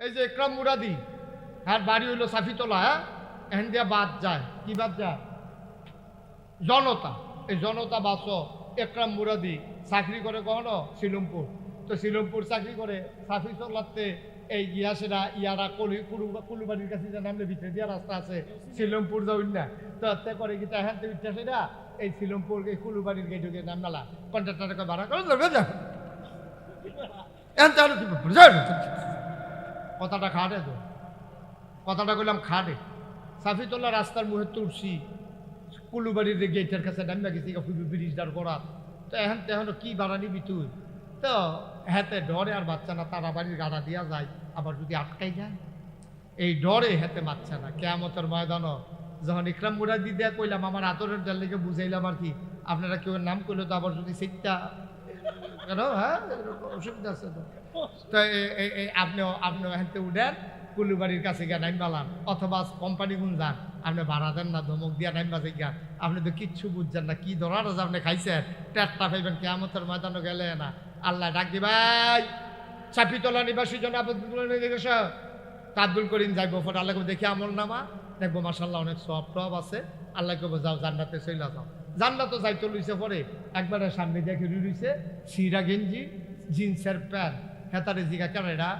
এই যে একরাম মুরাদি, হ্যাঁ বাড়ি হইল সাফিতলা, হ্যাঁ এখান দিয়ে বাদ যায়, কি বাদ যায়? জনতা। এই জনতা বাস একরাম মুরাদি চাকরি করে কখনো শিলমপুর, তো শিলমপুর চাকরি করে সাফিতলাতে এই গিয়াসেরা ইয়ারা কুলুবাড়ির কাছে যে নামলে ভিতরে দিয়া রাস্তা আছে শিলমপুর যাউন না, তো তে করে কি হ্যাঁ সেটা এই শিলমপুর এই কুলুবাড়ির গেটে গিয়ে নাম নালা কন্ট্রাক্টারকে ভাড়া করে যা কথাটা খাটে, তো কথাটা কইলাম খাটে। সাফিতল্লা রাস্তার মুখে তুলসী কুলুবাড়ির গেটের কাছে নামা গেছি ব্রিজ দাঁড় করা, তো এখন তেহনো কি ভাড়া নিবি তুই? তো হাতে ডরে আর বাচ্চা না, তারা বাড়ির গাড়া দিয়া যায়, আবার যদি আটকাই যায় এই ডরে হাতে বাচ্চা না। কেয়ামতের ময়দানও যখন ইকরাম মুরাদি দিয়া কইলাম আমার আতরের জাল লেগে বুঝাইলাম আর কি, আপনারা কেউ নাম করলে তো আবার যদি সিটটা কেন, হ্যাঁ অসুবিধা আছে তো, তো আপনি হাতে উঠেন কুলুবাড়ির কাছে গিয়া নাইম বালান, অথবা কোম্পানি গুণ যান, আপনি ভাড়া দেন না, ধমক দিয়া নাইম বাজে গিয়া, আপনি তো কিচ্ছু বুঝছেন না, কি ধরার আছে আপনি খাইছেন, টেটটা পাইবেন কেয়ামতের ময়দানও গেলে না। আল্লাহ ডাক দি ভাই চাপিতলা নিবাসী জন আব্দুল করিম যাইব, পরে আল্লাহ দেখি আমল নামা দেখবো মাসাল্লাহ অনেক সব টব আছে, আল্লাহ কব যাও জান্নাতে চলে যাও। জান্নাতও যাইতে লইছে, পরে একবারে সামনে দেখে রুইছে সিরা গেঞ্জি জিন্সের প্যান্ট, হেতারে জিগা কেন এটা,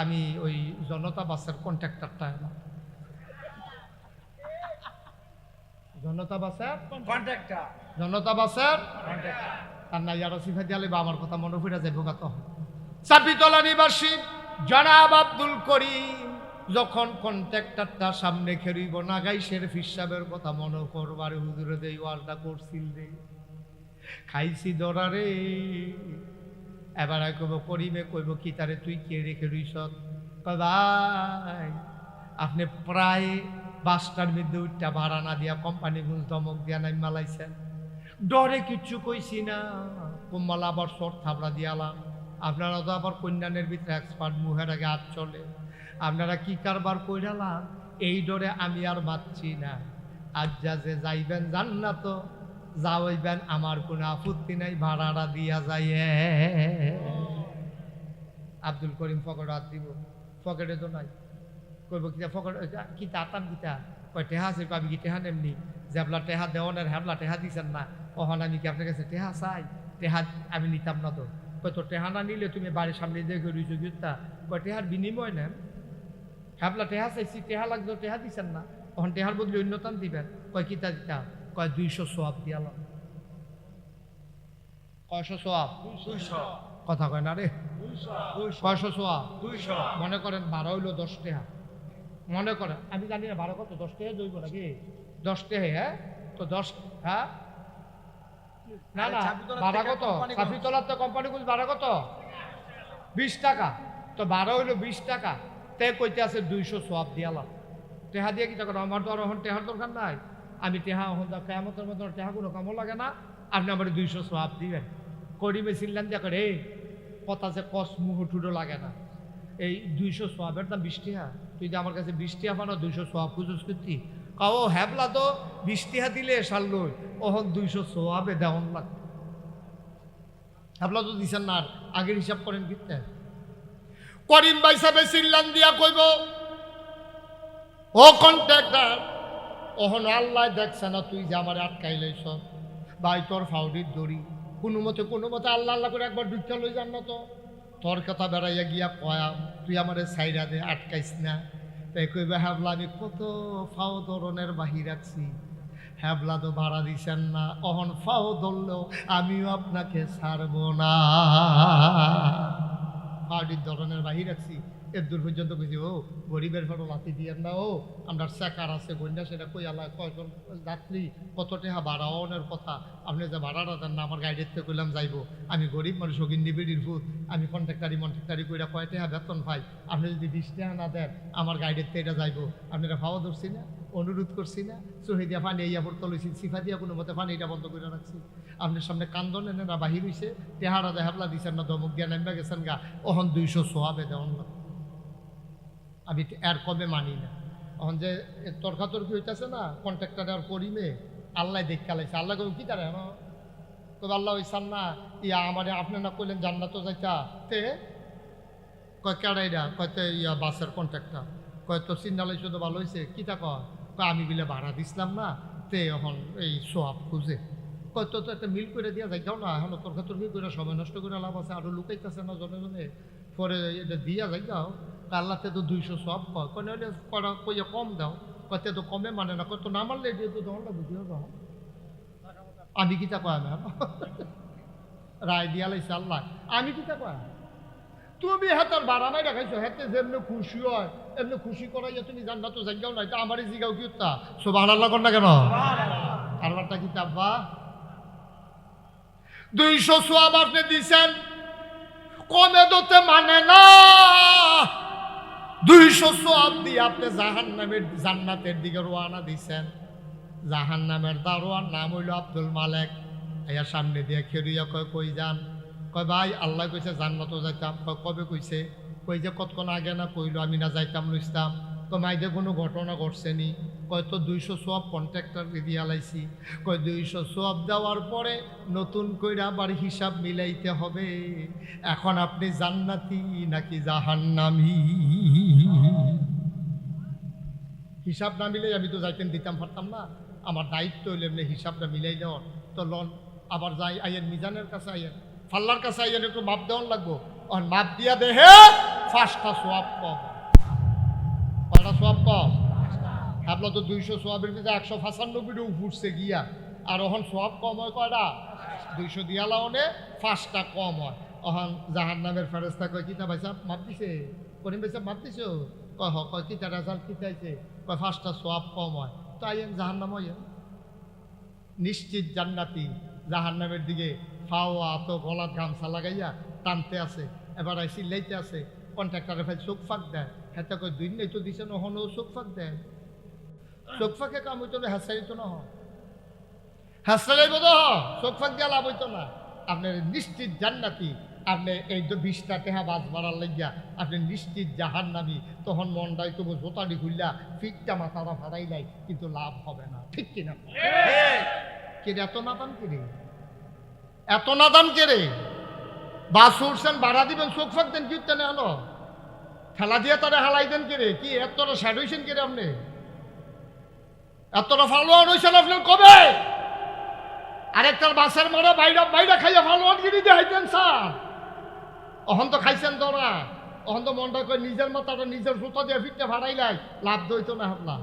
আমি ওই জনতা বাসের কন্ট্রাক্টরটা এলাম। জনতা বাসের কন্ট্রাক্টর, জনতা বাসের আর না ইয়ারা সিফা দিয়ালে বা আমার কথা মনে পড়ে যায় ভোগাত। চাপিতলা নিবাসী জনাব আব্দুল করিম যখন কন্ট্রাক্টরটা সামনে খেরিব নাগাইশের ফিসাবের কথা মনে করবার, হুজুরে দেই ওয়ালটা করছিল রে, খাইছি দরারে। এবার কইব করিমে কইব কি তারে তুই কে রেখে রইস? ভাই আপনি প্রায় বাসটার মধ্যে উঠটা ভাড়া না দিয়া কোম্পানি গুঞ্জ ধমক দিয়া নাই মালাইছেন, ডরে কিচ্ছু কইছি না, কোম্মালা আবার শর্ট থাবড়া দিয়ালাম। আপনারা তো আবার কন্যানের ভিতরে এক্সপার্ট, মুহের আগে হাত চলে, আপনারা কি কারবার কইরালাম, এই ডরে আমি আর বাঁচছি না। আজ যা যে যাইবেন জান্নাত যাওয়াইবেন, আমার কোনো আপত্তি নাই, ভাড়াটা দিয়া যায়। আব্দুল করিম পকেটে হাত দিব, পকেটে তো নাই, কইব কিতা পকেট কিতা আতাম কিতা, কয় টেহা আছে, আমি কি টেহা নেমনি, যেবলা টেহা দেওয়ানের হ্যাবলা টেহা দিচ্ছেন না, ওখান আমি কি আপনার কাছে টেহা চাই, টেহা আমি নিতাম না তো। কয় তো টেহা না নিলে তুমি বাড়ির সামনে দেখে রইছো গিতা, কয় টেহার বিনিময় নেন, হ্যাবলা টেহা চাইছি, টেহা লাগতো টেহা দিচ্ছেন না, তখন টেহার বদলে অন্যতান দিবেন। কয় কিতা দিতা, কয় 200 সোয়াব দিয়ালাম। কয়শো সোয়াব? কথা কয় না রে, কয়শো সোয়াব? মনে করেন ভাড়া হইলো 10 টাকা, মনে করেন আমি জানি না ভাড়া কত, 10 টাকা জইব নাকি 10 টাকা, হ্যাঁ তো 10, হ্যাঁ না না ভাড়া কত? সাফিতলার তো কোম্পানি গুলো ভাড়া কত? 20 টাকা, তো ভাড়া হইলো 20 টাকা, তে কইতে আছে 200 সোয়াব দিয়ালাম। টেহা দিয়ে কি টাকা, আমার তো আর এখন টেহার দরকার নাই, আমি টেহা এখন কেয়ামতের মতো টেহা কোনো কামও লাগে না, আপনি আমার 200 সোয়াব দিবেন। করিমে চিনলেন দিয়া করে কথা যে কস মুহ ঠুডো লাগে না, এই 200 সোয়াবের দাম 20 টাকা, তুই যে আমার কাছে 20 টাকা পানো 200 সোয়াব খুঁজুস করতি, কাও হ্যাবলা তো 20 টাকা দিলে সার লই, ওহন 200 সোয়াবে দেওয়ান লাগবে। হ্যাবলা তো দিছেন না, আগের হিসাব করেন কিতে। করিম ভাই সাহেব চিল্লান দিয়া কইব, ও কন্ট্রাক্টর ওহন আল্লাহ দেখছে না তুই যে আমার আটকাই লইছ, ভাই তোর ফাউডির দড়ি কোনো মতে আল্লাহ আল্লাহ করে একবার ঢুকা লই যান না, তো তোর কথা বেড়াইয়া গিয়া কয়া তুই আমার সাইডা দে, আটকাইস না। তাই কইবে হ্যাবলা আমি কত ফাও ধরনের বাহির রাখছি, হ্যাবলা তো ভাড়া দিছেন না, অহন ফাও ধরলেও আমিও আপনাকে ছাড়ব না, ফাউডির ধরনের বাহির রাখছি। এর দূর পর্যন্ত কইছি ও গরিবের ফটো লাথি দিয়ে না, ও আমরা চেকার আছে গন্যা, সেটা কই আল্লাহ কয়জন যাত্রী কত টাকা ভাড়া অনের কথা, আপনি যে ভাড়াটা দেন না, আমার গাড়ির থেকে কইলাম যাইব, আমি গরিব মানুষ অগিন্দি বিড়ির ফুট, আমি কন্ট্রাক্টারি কইরা কয় টাকা বেতন পাই, আপনি যদি 20 টাকা না দেন আমার গাড়ির থেকে এটা যাইব। আপনারা ভাওয়া ধরছি না, অনুরোধ করছি না, চহি দিয়া পানি ইয়া পড়তে লইছি, সিফা দিয়া কোনো মতে পানি এটা বন্ধ করে রাখছি, আপনার সামনে কান্দন এনে না বাহির হইছে, টেহারা দেহাবলা দিচ্ছেন না, ধমক দিয়া নামবা গেছেন গা, ওহন 200 সোয়াবে দেওয়ান না, আমি এর কমে মানি না। এখন যে তর্কাতর্কি হইতেছে না কন্ট্রাক্টর আর করিমে, আল্লাহ দেখা লাইছে, আল্লাহ কই কি তারা তবে আল্লাহ হইসান না ইয়া আমার আপনি না কইলেন জান্নাতও যাইতা, তে কয় কেড়াইরা কয়তো ইয়া বাসের কন্ট্রাক্টর কয়তো সিগনালে শুধু ভালো হয়েছে কিতা কয় আমি বিলে ভাড়া দিছিলাম না তে এখন এই সোয়াব খুঁজে কয়তো তো একটা মিল করে দিয়া যাই যাও না এখন তর্কাতর্কি করে সময় নষ্ট করে লাভ আছে আরো লুকাইতেছে না জনে জনে পরে এটা দিয়া যাই যাও আল্লাহতে তো 200 সোয়াব কয় কয় নইলে কইয়া কম দাও কয়তে তো কমে মানে না কত না মানলে দিয়ে তো দণ্ড বুঝিও যাও আমি কিতা কয় না রায় দিয়া লাইছে আল্লাহ আমি কিতা কয় তুমি হাতার বাড়া নাই দেখাইছো হাতে যেমনি খুশি হয় এমনি খুশি করাইয়া তুমি জানবা তো জায়গাও নাই আমারই জিগাও কি উত্তা সুবহানাল্লাহ কর না কেন আল্লাহটা কি তাব্বা 200 সোয়াব আপনি দিছেন কমে দতে মানে না 200 সোয়াব দিয়ে আপনি জাহান্নামের জান্নাতের দিকে রওনা দিছেন জাহান্নামের দারোয়ান নাম হইল আব্দুল মালেক আয়া সামনে দিয়ে খেরিয়া কয় কই যান কয় ভাই আল্লাহ কইছে জান্নাতও যাইতাম কয় কবে কইছে কই যে কতক্ষণ আগে না কইলো আমি না যাইতাম লইতাম কয় মাইদে কোনো ঘটনা ঘটছেনি কয় তো 200 সোয়াব কন্ট্রাক্টর দিয়া লাইছি কয় 200 সোয়াব দেওয়ার পরে নতুন কইরা আবার হিসাব মিলাইতে হবে এখন আপনি জান্নাতি নাকি জাহান্নামী হিসাব না মিলে আমি তো যাইতেন দিতাম পারতাম না আমার দায়িত্ব হইলে এমনি হিসাবটা মিলাই দেওয়ার তো লন আবার যাই আইয়েন মিজানের কাছে আইয়েন ফাল্লার কাছে আইয়েন একটু মাপ দেওয়ার লাগবো আর মাপ দিয়া দেহে 5টা সোয়াব কম কয়টা সোয়াব কম ভাবলো তো 200 সোয়াবের ভিতরে 195টা উঠছে গিয়া আর ওখান সোয়াব কম হয় কয়টা 200 দিয়া লাউনে 5টা কম হয় ওখান জাহান্নামের ফেরেশতা কয় কিতা ভাই সাহেব মাপ দিছে করিম ভাই সাহেব মাপ দিছো কয় কয় কিতা রেজাল্ট কিতা আইছে কয় 5টা সোয়াব কম হয় তো আইয়েন জাহান্নাম হইয়েন নিশ্চিত জান্নাতি জাহান্নামের দিকে ফাওয়া তো গলার গামছা লাগাইয়া টানতে আছে এবার চিল্লাইতে আছে কন্ট্রাক্টরে ভাই চোখ ফাঁক দেয় হেতে কয় 2 নেই তো দিছে নহনও চোখ ফাঁক দেয় চোখ ফাঁকে কাম হইতো না হাসাইত না হাসাইব তো চোখ ফাঁক দিয়া লাভ হইতো না আপনার নিশ্চিত জান্নাতি আপনি এই তো 20টা টাকা বাজ মারার লাগিয়া আপনি নিশ্চিত জাহান্নামী তখন মনটাই তবু জোতাটি খুললা ফিকটা মাথাটা ফাড়াই নাই কিন্তু লাভ হবে না ঠিক কিনা কে এত নাদান কে রে এত নাদান কে রে বাস উঠছেন ভাড়া দিবেন চোখ ফাঁক দেন কি উঠতে হলো ঠেলা দিয়ে তারা হালাই দেন কে রে কি এতটা স্যাড হয়েছেন কে রে আপনি এতটা ফালোয়ান হয়েছেন আপনার কবে আরেকটার বাসের মারা বাইরা বাইরা খাইয়া ফালোয়ান গিরি দেখাইতেন স্যার অহন তো খাইছেন দরা অহন তো মনটা করে নিজের মাথাটা নিজের জুতা দিয়ে ফিটটা ভাড়াইলাই লাভ দইতো না আপনার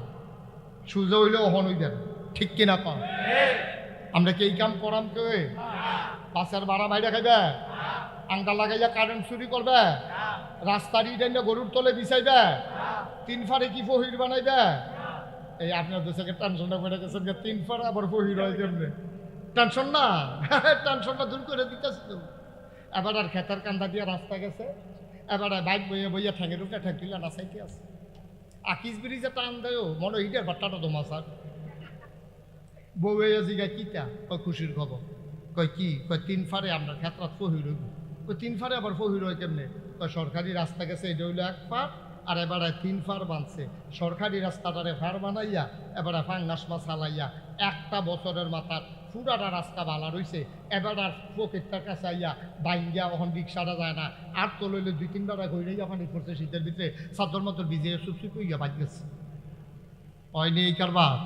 সুজা হইলে অহন হই দেন ঠিক কিনা কম আমরা কি এই কাম করাম কে বাসের ভাড়া বাইরে খাইবে আংটা লাগাইয়া কারেন্ট চুরি করবে রাস্তার ইডেন্ডে গরুর তলে বিছাইবে 3 ফারে কি ফহির বানাইবে এই আপনার দেশকে টেনশনটা করে গেছেন 3 ফারে আবার ফহির হয় কেমনে টেনশন না টেনশনটা দূর করে দিতেছে তো এবার আর খেতার কান্দা দিয়ে রাস্তা গেছে এবার বাইক বইয়া বইয়া ঠ্যাঙের উপরে ঠ্যাং তুলে নাচাইতে আছে আকিস ব্রিজে টান দেয় মনে হিটের বাট্টাটা তোমার স্যার বউয়া জিগা কিতা কয় খুশির খবর কয় কি কয় 3 ফারে আপনার ক্ষেত্রাত ফহির হইব কয় 3 ফারে আবার ফহির হয় কেমনে কয় সরকারি রাস্তা গেছে এটা হইলো 1 ফার আর এবারে 3 ফার বানছে সরকারি রাস্তাটারে ফার বানাইয়া এবারে ফাঙ্গাস মাছ হালাইয়া 1টা বছরের মাথার পুরাটা রাস্তা ভালো রয়েছে এবার আর পকেটটার কাছে আইয়া বাইঙ্গা ওখান রিক্সাটা যায় না আর তো লইলে 2-3 বার ঘুরে ওখানে পড়ছে শীতের ভিতরে চাদর মতো ভিজে সুপসুপ হইয়া বাজ গেছে হয়নি এই কারবার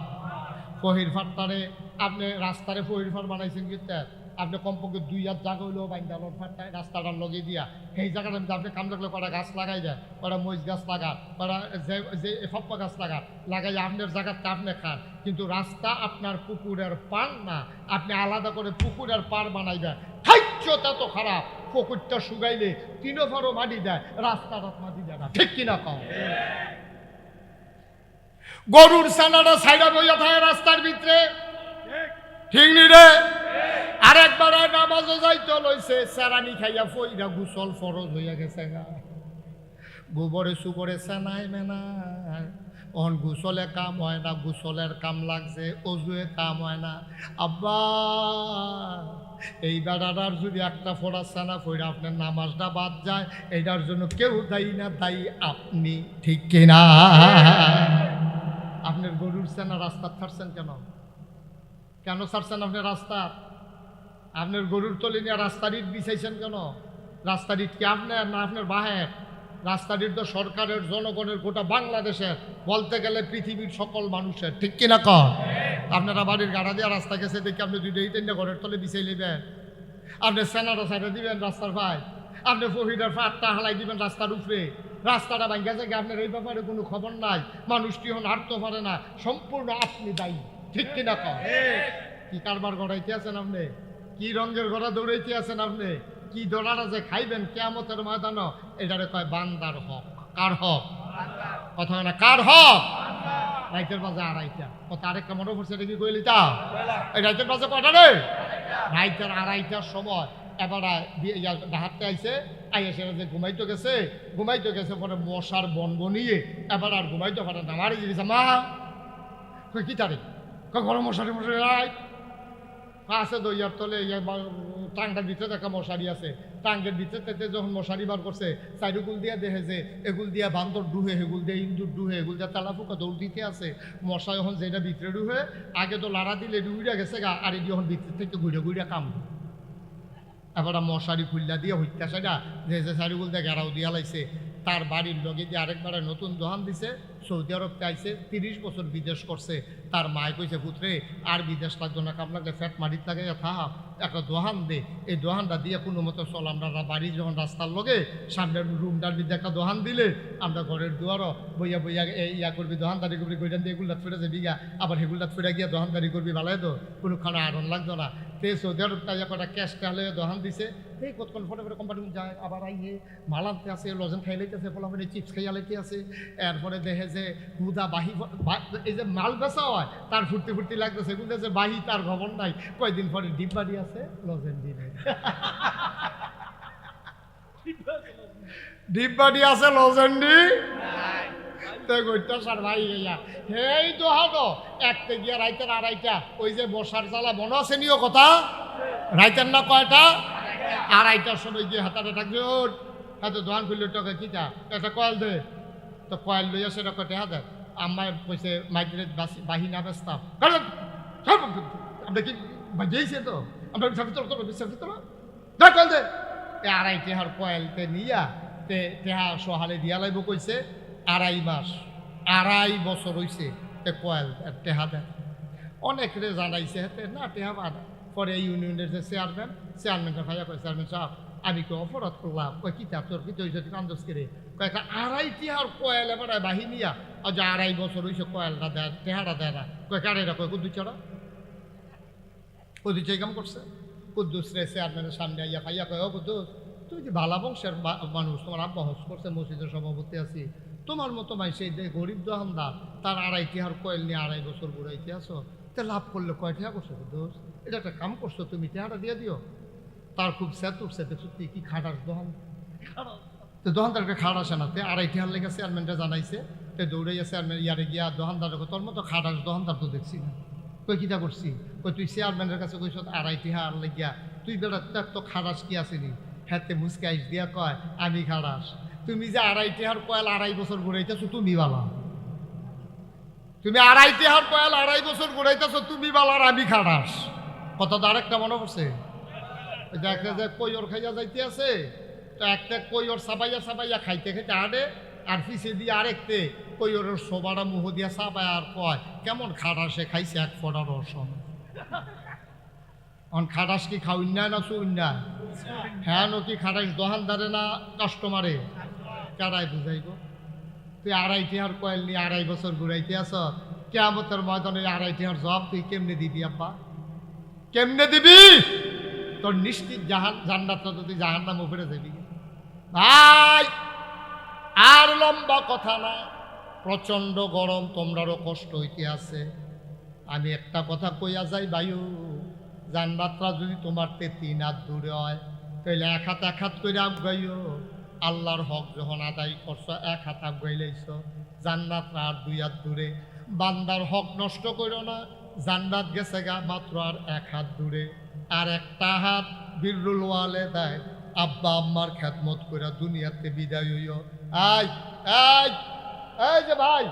ফহির ফাটটারে আপনি রাস্তারে ফহির ফাট বানাইছেন কিন্তু আপনি কমপক্ষে 2 হাত জায়গা হইলেও বাইন্দালোর ফাটটায় রাস্তাটার লগে দিয়া সেই জায়গাটা আপনি কাম লাগলে কটা গাছ লাগাই যায় কটা মরিচ গাছ লাগা কটা যে ফপ্পা গাছ লাগাই আপনার জায়গাতে আপনি খান কিন্তু রাস্তা আপনার পুকুরের পার না আপনি আলাদা করে পুকুরের পার বানাইবেন খাইচ্ছটা তো খারাপ পুকুরটা শুকাইলে 3 ফারও মাটি দেয় রাস্তাটা মাটি দেয় না ঠিক কিনা কম গরুর ছানাটা সাইডা বইয়া থাকে রাস্তার ভিতরে ঠিক নি রে আরেকবার নামাজও যাইতে লইছে সেরানি খাইয়া ফইরা গোসল ফরজ হইয়া গেছে গা গোবরে সুবরে সেনাই মেনায় অন গোসলে কাম হয় না গোসলের কাম লাগছে অজুয়ে কাম হয় না আব্বা এই বেড়াটার যদি একটা ফোড়া সেনা ফইরা আপনার নামাজটা বাদ যায় এইটার জন্য কেউ দায়ী না দায়ী আপনি ঠিক কিনা আপনার গরুর সেনা রাস্তা ছাড়ছেন কেন কেন ছাড়ছেন আপনি রাস্তা আপনার গরুর তলে নিয়ে রাস্তার ইট বিছাইছেন কেন রাস্তার ইট কি আপনার না আপনার বাহের রাস্তাটির তো সরকারের, জনগণের, গোটা বাংলাদেশের, বলতে গেলে পৃথিবীর সকল মানুষের, ঠিক কিনা কর? আপনারা বাড়ির গাড়া দিয়ে রাস্তা গেছে দেখে আপনি দুইটা তিনটা ঘরের তলে বিছাই নেবেন, আপনি সেনারও সাইডে দিবেন রাস্তার ভাই, আপনি ফহিদার ফাটটা হালাই দিবেন রাস্তার উপরে, রাস্তাটা ভাঙ্গা যায়, আপনার এই ব্যাপারে কোনো খবর নাই, মানুষটি হন হাঁটতে পারে না, সম্পূর্ণ আপনি দায়ী, ঠিক কিনা কর? কি কারবার গড়াইতে আছেন আপনি? কি রঙের গড়া দৌড়াইতে আছেন আপনি? কি দৌড়াটা যে খাইবেন কিয়ামতের ময়দান, এটারে কয় বান্দার হক। কার হক? কথা হয় না, কার হক? রাইতের বাজে আড়াইটা, কথা আরেকটা মনে পড়ছে, এটা কি কইলি তা? এই রাইতের বাজে কটা রে? রাইতের আড়াইটার সময় এবার ডাহাতে আইসে, আইসে যে ঘুমাইতে গেছে পরে মশার বনবনিয়ে এবার আর ঘুমাইতে পারে না, মারি দিয়েছে মা কি তারে গরম মশারি মশারি আছে দইয়ার তলে, টাঙ্গার ভিতরে দেখা মশারি আছে, টাঙ্গের ভিতরে যখন মশারি বার করছে চাইরুগুল দিয়া দেখে যে এগুল দিয়া বান্দর ডুহে, হেগুল দিয়া ইন্দুর ডুহে, এগুল দিয়া তেলাফুকা দৌড় দিতে আছে, মশা যখন যেটা ভিতরে ডুহে, আগে তো লাড়া দিলে ডুইরা গেছে গা, আর এই যখন ভিতর থেকে ঘুরে কাম, এবার মশারি খুললা দিয়ে হইতা সাইডা যে চাইরুগুল দিয়ে ঘেরাও দিয়া লাইছে, তার বাড়ির লগে দিয়ে আরেকবার নতুন দোহান দিছে, সৌদি আরবতে আইসে, 30 বছর বিদেশ করছে, তার মায় কইছে পুত্রে আর বিদেশ লাগতো না, কাম লাগলে ফ্যাট মাটির লাগে থাক, একটা দোহান দে, এই দোহানটা দিয়ে কোনো মতো চল, আমরা বাড়ি যখন রাস্তার লগে সামনের রুমটার বিদ্যে একটা দোহান দিলে আমরা ঘরের দুয়ারও বইয়া ইয়া করবি, দোহানদারি করবি, গইটান দিয়ে এগুলাত ফিরে যাবি গা, আবার হেগুলাত ফিরে গিয়া দোহানদারি করবি, ভালাই তো কোনো খানা আরন লাগতো না। তে সৌদি আরব তাই কটা ক্যাশ টালে দোহান দিছে, এই কতক্ষণ ফটো ফটো কোম্পানি যায়, আবার আইয়ে মাল আনতে আছে, লজেন খাই লাইতেছে, ফলাফলে চিপস খাইয়া লাইতে আছে, এরপরে দেখে যে হুদা বাহি, এই যে মাল বেচা হয় তার ফুর্তি লাগতেছে, কিন্তু যে বাহি তার খবর নাই, কয়দিন পরে ডিব্বাডি আছে লজেন দিনে, ডিব্বাডি আছে লজেন্ডি এই দোহানো একটা গিয়া রাইতের আড়াইটা, ওই যে বসার জ্বালা মনে আছে নিও কথা, রাইতের না কয়টা? আড়াইটার সময় গিয়ে হাতাটা থাকবে, হয়তো দোকান খুললে টাকা কিটা একটা কয়েল দে, তো কয়েল লইয়া সেটা কটে হাজার আমার কইছে মাইগ্রেট বাহি না বেচতাম, আমরা কি বাজিয়েছে তো আমরা কয়েল দে, আড়াই টেহার কয়েলতে নিয়া টেহা সহালে দিয়া লাইব কইছে, 2.5 মাস 2.5 বছর হইছে কয়েল টেহা দেয়, অনেক রে জানাইছে হেতে না টেহা বাদ, পরে ইউনিয়নের যে চেয়ারম্যানটা ভাইয়া কয় চেয়ারম্যান সাহেব আমি কি অপরাধ করলাম, কয় কি তোর কি হয়েছে কান্দস করে, কয় একটা 2.5 টিহার কয়েল এবার বাহিনিয়া, আর যে 2.5 বছর হয়েছে কয়েলটা দেয় টেহাটা দেয় না, কয় কারেরা কয় কুদ্দুস ছাড়া কুদ্দুস কাম করছে, কুদ্দুস রে চেয়ারম্যানের সামনে আইয়া ভাইয়া কয় ও কুদ্দুস তুমি যে ভালা বংশের মানুষ, তোমার আব্বা হজ করছে, মসজিদের সভাপতি আছি, তোমার মতো মাই সেই গরিব দোকানদার তার 2.5 টিহার কয়েল নিয়ে 2.5 বছর ঘুরাইতে আসো, তে লাভ করলে কয় টিহা করছো কুদ্দুস, এটা একটা কাম করছো তুমি, টিহাটা দিয়ে দিও। তার খুব স্যাত উঠছে, দেখছো তুই কি খাটাস দোকান, তো দোকানদারকে খাট আসে না, তে 2.5 টিহার লেগে চেয়ারম্যানটা জানাইছে, তে দৌড়াইয়া চেয়ারম্যান ইয়ারে গিয়া দোকানদার তোর মতো খাটাস দোকানদার তো দেখছি না, কই কিটা করছি, কই তুই চেয়ারম্যানের কাছে কইস 2.5 টিহা আর লেগিয়া তুই বেটা তো খাটাস কি আসেনি, হ্যাঁ মুসকে আইস দিয়া কয় আমি খাটাস, তুমি যে 2.5 টিহার কয়েল 2.5 বছর ঘুরাইতেছো তুমি বালা, তুমি 2.5 টিহার কয়েল 2.5 বছর ঘুরাইতেছো তুমি বালা আর আমি খাটাস, কথা তো আরেকটা মনে পড়ছে, একটা যে কৈর খাইয়া যাইতে আছে, তো একটা কৈর সাবাইয়া খাইতে হাঁটে, আর পিছিয়ে দিয়ে আরেকতে কৈরের সোবাটা মুহ দিয়া চাপায় আর কয় কেমন খাটাসে খাইছে 1 ফোঁটা রসম, খাটাস কি খাওয়াই না শুইন্যায়, হ্যাঁ কি খাটাস দোকানদারে না কাস্টমারে, কারাই বুঝাইব, তুই 2.5 টিহার কয়েল নিয়ে 2.5 বছর ঘুরাইতে আস, কিয়ামতের ময়দানে 2.5 টিহার জবাব তুই কেমনে দিবি আব্বা, কেমনে দিবি, তোর নিশ্চিত জান্নাতটা তো তুই জাহান্নাম উপরে যাবি ভাই। আর লম্বা কথা না, প্রচন্ড গরম, তোমরারও কষ্ট হইতে আছে, আমি একটা কথা কইয়া যাই ভাইও, জান্নাতটা যদি তোমার 3 হাত দূরে হয় তাহলে 1 হাত করে আগাইও, আল্লাহর হক যখন আদায় করছো 1 হাত আগাইলেছ, জান্নাতটা আর 2 হাত দূরে, বান্দার হক নষ্ট করো না, জান্নাত গেছে গা মাত্র আর 1 হাত দূরে, আর একটা হাত বিররুল ওয়ালিদাইন আব্বা আম্মার খেদমত করে দুনিয়াতে বিদায় হইও। এই এই এই যে ভাই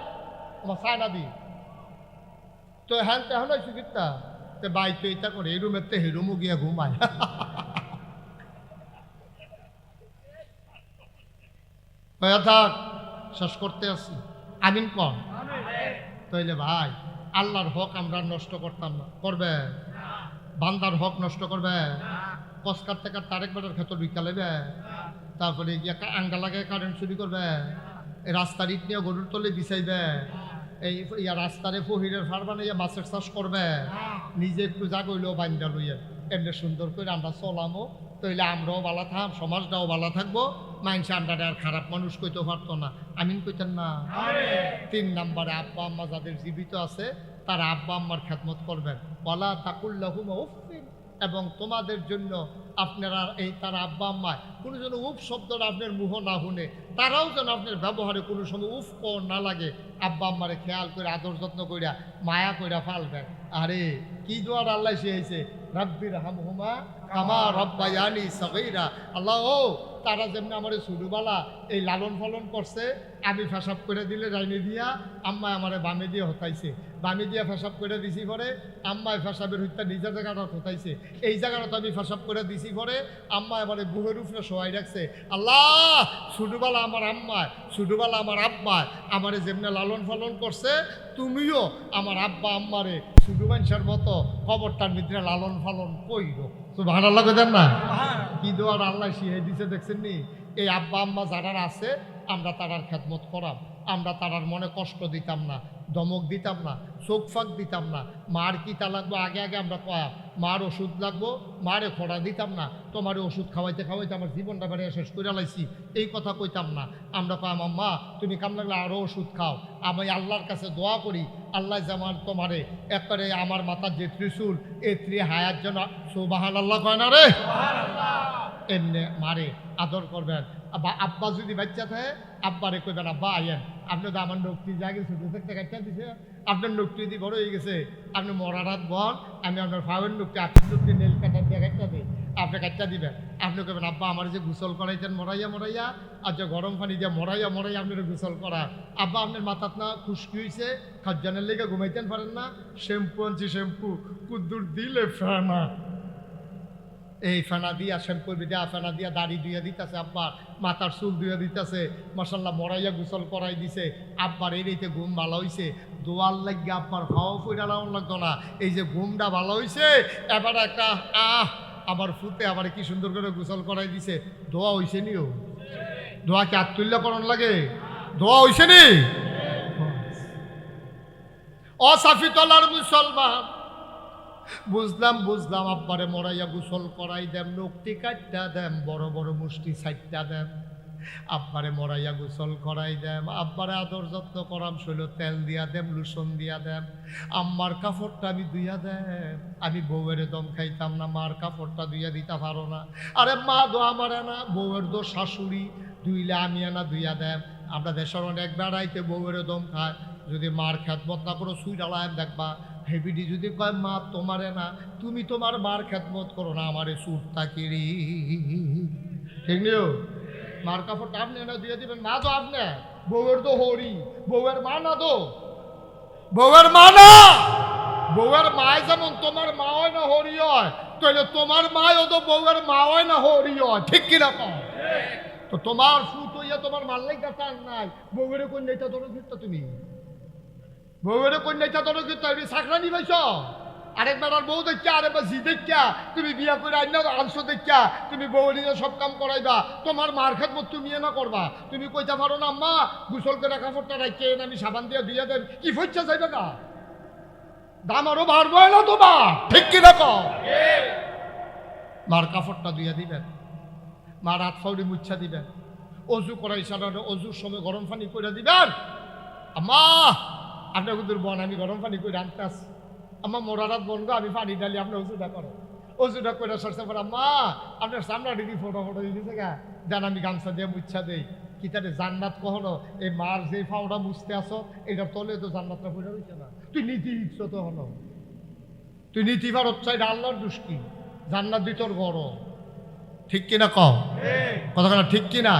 আমার সাইনাবি তো হ্যান তেহন হয়েছে কিতা, তে ভাই তো এটা করে এই রুমের তে হিরুমু গিয়া ঘুমায়, হয়ে থাক, শেষ করতে আসি। আমিন কন। তাইলে ভাই আল্লাহর হক আমরা নষ্ট করতাম না। করবে? বান্দার হক নষ্ট করবে? কসকার থেকে তারেক বেটার ক্ষেত্রে ঢুকা লেবে, তারপরে গিয়ে আঙ্গা লাগে কারেন্ট চুরি করবে, রাস্তার ইট নিয়ে গরুর তলে বিছাইবে, এই রাস্তারে ফহিরের ফার বানাইয়া মাছের চাষ করবে, নিজে একটু জাগইলেও বান্ধা লইয়া এমনি সুন্দর করে আমরা চলামো, তাইলে আমরাও ভালো থাম, সমাজটাও ভালো থাকবো, মানুষ আমরা আর খারাপ মানুষ কইতে পারতো না। আমিন কইতেন না? 3 নম্বরে আব্বা আম্মা যাদের জীবিত আছে তারা আব্বা আম্মার খেদমত করবেন। ওয়ালা তাকুল্লাহুমা উফিন, এবং তোমাদের জন্য আপনারা এই তারা আব্বা আম্মায় কোনো যেন উফ শব্দটা আপনার মুহ না শুনে, তারাও যেন আপনার ব্যবহারে কোনো সময় উফ না লাগে। আব্বা আম্মারে খেয়াল করে আদর যত্ন কইরা মায়া কইরা ফালবেন। আরে কি দোয়ার আল্লাহ শিখাইছে, রাব্বির হামহুমা কামা রব্বায়ানি সগীরা। আল্লাহ ও তারা যেমনি আমার ছোটবেলা এই লালন পালন করছে, আমি ফেসাব করে দিলে রাইনে দিয়া আম্মা আমারে বামে দিয়ে হতাইছে, বামে দিয়ে ফেসাব করে দিছি পরে আম্মায় ফেসাবের হত্যা নিজের জায়গাটা হতাইছে, এই জায়গাটা আমি ফেসাব করে দিছি পরে আম্মা আমারে বুহের উপরে সবাই রাখছে। আল্লাহ ছোটবেলা আমার আম্মায়, ছোটবেলা আমার আব্বায় আমারে যেমনি লালন পালন করছে, তুমিও আমার আব্বা আম্মারে ছোট মানুষের মতো খবরটার ভিতরে লালন পালন কইরো। তো ভাড়া লাগে দেন না? কি দোয়ার আল্লাহ শিখাই দিছে দেখছেন নি? এই আব্বা আম্মা যারা আছে আমরা তারার খেদমত করাম, আমরা তারার মনে কষ্ট দিতাম না, ধমক দিতাম না, চোখ ফাঁক দিতাম না। মার কিতা লাগবো আগে আগে আমরা কয়াম, মার ওষুধ লাগবো মারে খোড়া দিতাম না, তোমার ওষুধ খাওয়াইতে খাওয়াইতে আমার জীবনটা বেড়ে শেষ করে লাইছি, এই কথা কইতাম না। আমরা কয়াম আম্মা তুমি কাম লাগলে আরও ওষুধ খাও, আমি আল্লাহর কাছে দোয়া করি আল্লাহ যেমন তোমারে একবারে আমার মাথার যে ত্রিশূল এই হায়ার জন্য সুবহানাল্লাহ কয় না রে, এমনি মারে আদর করবেন। আব্বা যদি বাচ্চা থাকে আব্বারে কইবেন আব্বা আইয়েন, আপনি তো আমার নকটি জাগে ছোটো থেকে কাটটা দিছে, আপনার নকটি দিয়ে বড় হয়ে গেছে, আপনি মরা রাত বন, আমি আপনার ফাওয়ের নকটি আপনার নকটি নেল কাটার দিয়ে কাটটা দিই, আপনি কাটটা দিবেন। আপনি কইবেন আব্বা আমার যে গোসল করাইতেন মরাইয়া মরাইয়া, আর যে গরম পানি দিয়ে মরাইয়া মরাইয়া আপনার গোসল করা, আব্বা আপনার মাথাত না খুশকি হয়েছে, খাজ্জানের লেগে ঘুমাইতেন পারেন না, শ্যাম্পু আনছি শ্যাম্পু কুদ্দুর দিলে ফেনা, এই ফেনা দিয়া শ্যাম্পুর দিয়া ফেনা দিয়া দাড়ি ধুইয়া দিতেছে, আব্বার মাথার চুল ধুইয়া দিতেছে, মাশাল্লাহ মরাইয়া গোসল করাই দিছে, আব্বার এই রেতে ঘুম ভালো হয়েছে, দোয়ার লাগিয়ে আব্বার খাওয়া ফইরা লাউন লাগতো না, এই যে ঘুমটা ভালো হয়েছে, এবার একটা আবার ফুতে আবার কি সুন্দর করে গোসল করাই দিছে, দোয়া হয়েছে নিও, দোয়া কি আত্মুল্যকরণ লাগে, দোয়া হয়েছে নি? অসাফিতলার মুসলমান বুঝলাম আব্বারে মরাইয়া গোসল করাই দেম, নকটি কাটটা দেম, বড় বড় মুষ্টি সাইটটা দেম, আব্বারে মরাইয়া গোসল করাই দেম, আব্বারে আদর যত্ন করাম, শৈল তেল দিয়া দেম, লুসন দিয়া দেম, আম্মার কাপড়টা আমি ধুইয়া দেম। আমি বউয়ের দম খাইতাম না, মার কাপড়টা ধুইয়া দিতে পারো না, আরে মা দোয়া মারে না, বউয়ের দো শাশুড়ি ধুইলে আমি আনা ধুইয়া দেম। আমরা দেশের অনেক বেড়াইতে বউয়ের দম খায়, যদি মার খেদমত না করো সুই ডালায় দেখবা, হেবিডি যদি কয় মা তোমারে না, তুমি তোমার মার খেদমত করো না, আমারে সুর তাকিরি, ঠিক নিও? মার কাপড়টা আপনি না দিয়ে দিবেন, না তো আপনি বউয়ের তো হরি, বউয়ের মা না তো, বউয়ের মা না, বউয়ের মায় যেমন তোমার মা হয় না হরি হয়, তাহলে তোমার মাও তো বউয়ের মা হয় না হরি হয়, ঠিক কিনা কম? তো তোমার সুত হইয়া তোমার মার লাইগা তার নাই, বউয়ের কোন নেতা ধরো ফিরতা, তুমি বউয়ের কন্যাটা তোর কি তুমি চাকরানি পাইছ, আরেকবার আর বউ দেখা আরেকবার জি দেখা তুমি বিয়া করে আনছো দেখা তুমি বউ নিজে সব কাম করাইবা, তোমার মার খেদমত তুমি না করবা, তুমি কইতে পারো না মা গোসল করে কাপড়টা রাখে আমি সাবান দিয়ে ধুইয়া দেন, কি ফইচ্ছা যাইবে না, দাম আরো বাড়বো না তোমার, ঠিক কি দেখো? মার কাপড়টা ধুইয়া দিবেন, মার হাত ফাউরি মুচ্ছা দিবেন, অজু করাই সারা অজুর সময় গরম পানি করে দিবেন, আম্মা আপনার কুদুর বন আমি গরম পানি করে আনতে আসি, আমার মোরারাত বনগো আমি পানি ডালি আপনার ওষুধটা করো, ওষুধটা করে সরষে পর আম্মা আপনার সামনা দিদি ফটো দিয়ে দিতে গা দেন, আমি গামছা দিয়ে মুচ্ছা দেই, কি তাদের জান্নাত কখনো এই মার যে ফাওটা মুছতে আসো এটার তলে তো জান্নাতটা পড়ে রয়েছে না, তুই নীতি দিচ্ছ তো হলো, তুই নীতি ভারত চাই আল্লাহর দুষ্টি, জান্নাত ভিতর গড়, ঠিক কিনা কও কথা ঠিক কিনা?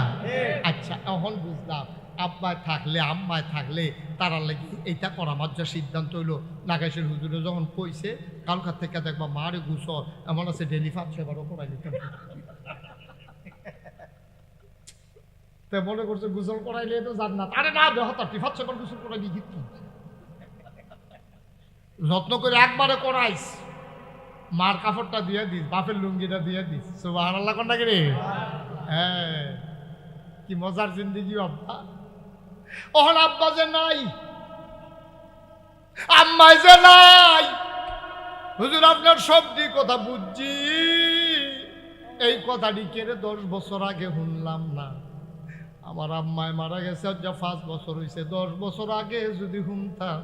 আচ্ছা এখন বুঝলাম আব্বায় থাকলে আম্মায় থাকলে তারা লাগি এইটা করা, আমার যা সিদ্ধান্ত হইলো নাগেশের হুজুরে যখন কইছে কালকার থেকে দেখবা মারে গুসল এমন আছে ডেলি 5-6 বারও করাই নিতাম, তে মনে করছে গোসল করাইলে তো জান্নাত। আরে না, দেহ তার টিফাত সকল গোসল করাই কি যত্ন করে একবারে করাইস, মার কাপড়টা দিয়ে দিস, বাপের লুঙ্গিটা দিয়ে দিস। সুবহানাল্লাহ কোন নাকি রে? হ্যাঁ, কি মজার জিন্দেগি আব্বা। ওহন আব্বা যে নাই, আম্মাই যে নাই, হুজুর আপনার সবজি কথা বুঝছি, এই কথাটি কেড়ে 10 বছর আগে শুনলাম না। আমার আম্মায় মারা গেছে যা 5 বছর হয়েছে। 10 বছর আগে যদি শুনতাম,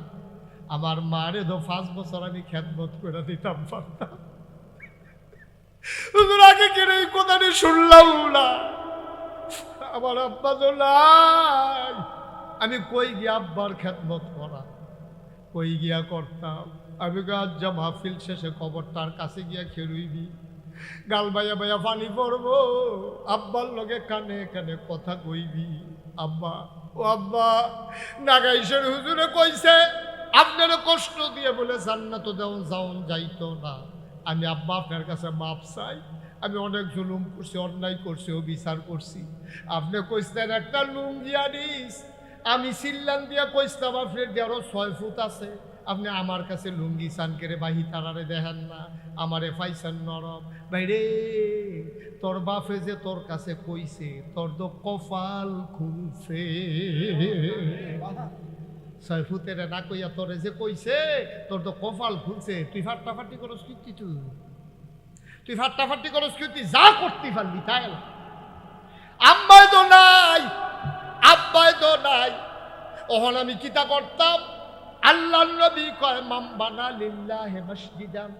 আমার মারে তো 5 বছর আমি খেদমত করে দিতাম পারতাম। হুজুর আগে কেড়ে এই কথাটি শুনলাম না। আমার আব্বা তো নাই, আমি কই গিয়া আব্বার খেদমত করা, কই গিয়া করতাম। আমি আজ যা মাহফিল শেষে কবরটার কাছে গিয়া খেলুইবি, গাল বাইয়া বাইয়া পানি পড়বো, আব্বার লগে কানে কানে কথা কইবি। আব্বা, ও আব্বা, নাগাইশের হুজুরে কইছে আপনার কষ্ট দিয়ে বলে জান্নাত দেওয়া যাওন যাইতো না। আমি আব্বা আপনার কাছে মাপ চাই, আমি অনেক জুলুম করছি, অন্যায় করছি, অবিচার করছি। আপনি কইছেন একটা লুঙ্গি আনিস, আমি সিল্লান দিয়া কইতাম আপনার দেড়ো 6 ফুট আছে, আপনি আমার কাছে লুঙ্গি চান করে বাহি তারারে দেখেন না, আমারে পাইছেন নরম। বাইরে তোর বাপে যে তোর কাছে কইছে, তোর তো কপাল খুলছে। 6 ফুটের না কইয়া তোরে যে কইছে, তোর তো কপাল খুলছে। তুই ফাটাফাটি করস কীর্তি, তুই ফাটাফাটি করস কীর্তি, যা করতে পারবি তাই। আম্মায় তো নাই, আব্বায় তো নাই, ওহন আমি কিতা করতাম? আল্লাহর নবী কয়, মান বানা লিল্লাহি মসজিদান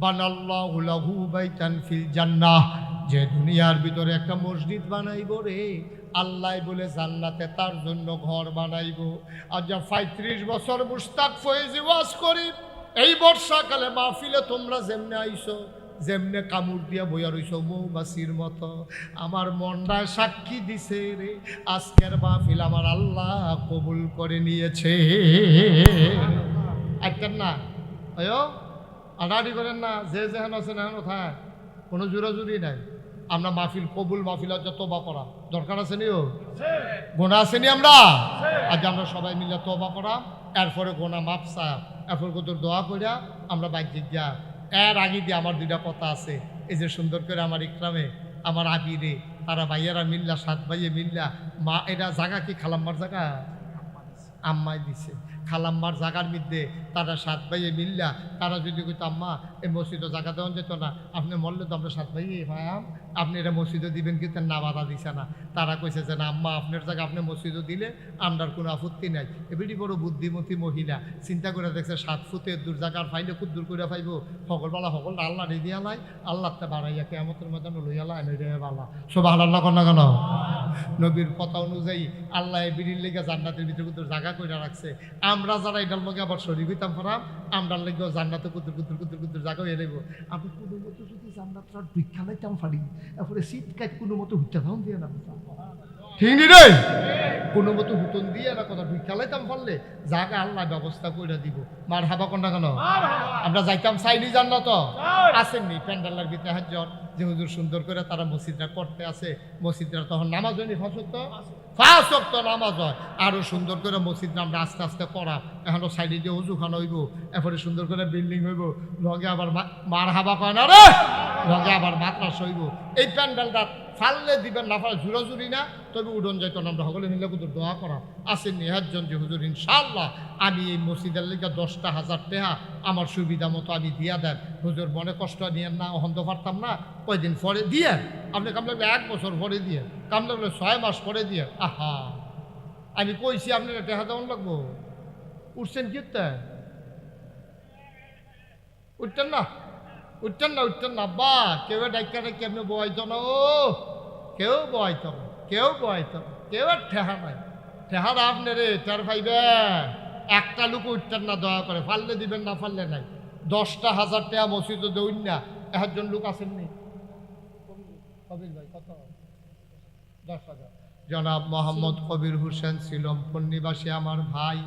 বানাল্লাহু লাহু বাইতান ফিল জান্নাহ। যে দুনিয়ার ভিতরে একটা মসজিদ বানাইব রে, আল্লাহ বলে জান্নাতে তার জন্য ঘর বানাইব। আর যা 35 বছর মুস্তাক ফয়েজি ওয়াজ করি, এই বর্ষাকালে মাহফিলে তোমরা যেমনে আইছো, যেমনে কামড় দিয়া বইয়া রইছ মৌমাছির মতো, আমার মনটায় সাক্ষী দিছে রে, আজকের মাহফিল আমার আল্লাহ কবুল করে নিয়েছে। একটার না অয়ো আড়াআড়ি করেন না, যে যেখানে আছেন এখন কোথায়, কোনো জোরাজুরি নাই। আমরা মাহফিল কবুল, মাহফিল আজ তওবা করা দরকার আছে নি, ও গোনা আছে নি আমরা, আজ আমরা সবাই মিলে তওবা করা, এরপরে গোনা মাপ চা, এরপর কত দোয়া করিয়া আমরা বাহ্যিক যা। এর আগে দিয়ে আমার 2টা কথা আছে। এই যে সুন্দর করে আমার ইকরামে আমার আবিরে তারা ভাইয়ারা মিল্লা, 7 ভাইয়ে মিল্লা, মা এটা জায়গা কি খালাম্মার জায়গা, আম্মাই দিছে। খালাম্মার জায়গার মধ্যে তারা 7 ভাইয়ে মিল্লা, তারা যদি কইতো আম্মা এই মসজিদে জায়গা দেওয়া যেত না, আপনি মরলে তো আমরা 7 ভাইয়ে ভাইয়াম, আপনি এটা মসজিদে দিবেন, কিন্তু না বাধা দিছে না। তারা কইছে যে না আম্মা, আপনার জায়গা আপনি মসজিদে দিলে আমরার কোনো আপত্তি নাই। এবিডি বড় বুদ্ধিমতী মহিলা চিন্তা করে দেখছে 7 ফুটের দূর জায়গার ফাইলে খুব দূর করে পাইব, সকলবেলা সকল আল্লাহ রেদিয়া লাই, আল্লাহতে বাড়াইয়া কেমতের ময়দানে লইয়ালা এনে রে বালা। সুবহানাল্লাহ কর না কেন? নবীর কথা অনুযায়ী আল্লাহ এই বিড়ির লেগে জান্নাতের ভিতরে কুতুর জায়গা করে রাখছে। আমরা যারা এটার লগে আবার শরীর হইতাম পারাম, আমরার লেগেও জান্নাতে কুতুর কুতুর কুতুর কুতুর জায়গা হয়ে নেব। আপনি কোনো মতো যদি জান্নাতটা ভিক্ষা লাইতাম পারি, এরপরে শীত কাট কোনো মতো হুইটা দাম দিয়ে না, ঠিক নি রে, কোনো মতো হুতন দিয়ে না, কথা ভিক্ষা লাইতাম পারলে জায়গা আল্লাহ ব্যবস্থা করে দিব। মার হাবা কোনটা কেন? আমরা যাইতাম চাইনি জান্নাত আসেননি প্যান্ডালের ভিতরে হাজর যে হুজুর সুন্দর করে তারা মসজিদরা করতে আছে, মসজিদরা তখন নামাজ হয়নি, 5 ওয়াক্ত নামাজ হয়, আরো সুন্দর করে মসজিদ আমরা আস্তে আস্তে করা, এখনো সাইডে দিয়ে উজুখানা হইব, এরপরে সুন্দর করে বিল্ডিং হইব, লগে আবার মার হাবা কয় না রে, লগে আবার মাদ্রাস হইব। এই প্যান্ডেলটা ফাললে দিবেন না, ফাল জুরাজুরি না, তবে উডন যাইতো না। আমরা সকলে মিলে হুজুর দোয়া করা আসেননি একজন যে হুজুর ইনশাআল্লাহ আমি এই মসজিদের লেগে 10,000 টাকা আমার সুবিধা মতো আমি দিয়া দেন। হুজুর মনে কষ্ট নিয়েন না, অহন্ত পারতাম না, কয়দিন পরে দিয়ে আপনি কামলে 1 বছর পরে দিয়ে, কামলে 6 মাস পরে দিয়ে। আহা, আমি কইছি আপনার টাকা দেওয়ান লাগবো, উঠছেন কি উঠতেন না, উঠতেন না, উঠতেন না। বা কেউ ডাক্তার ডাকি আপনি বয়াইতো না, ও কেউ বয়াইতো না, কেউ বয়াইতো না, কেউ আর ঠেহা নাই। ঠেহার আপনি রে টের পাইবে, একটা লোক উঠতেন না, দয়া করে ফাললে দিবেন না, ফাললে নাই। 10,000 টাকা মসজিদে দেউন না, একজন লোক আসেননি। কবির ভাই কত? 10,000। জনাব মোহাম্মদ কবির হোসেন শ্রীলম্পন নিবাসী আমার ভাই,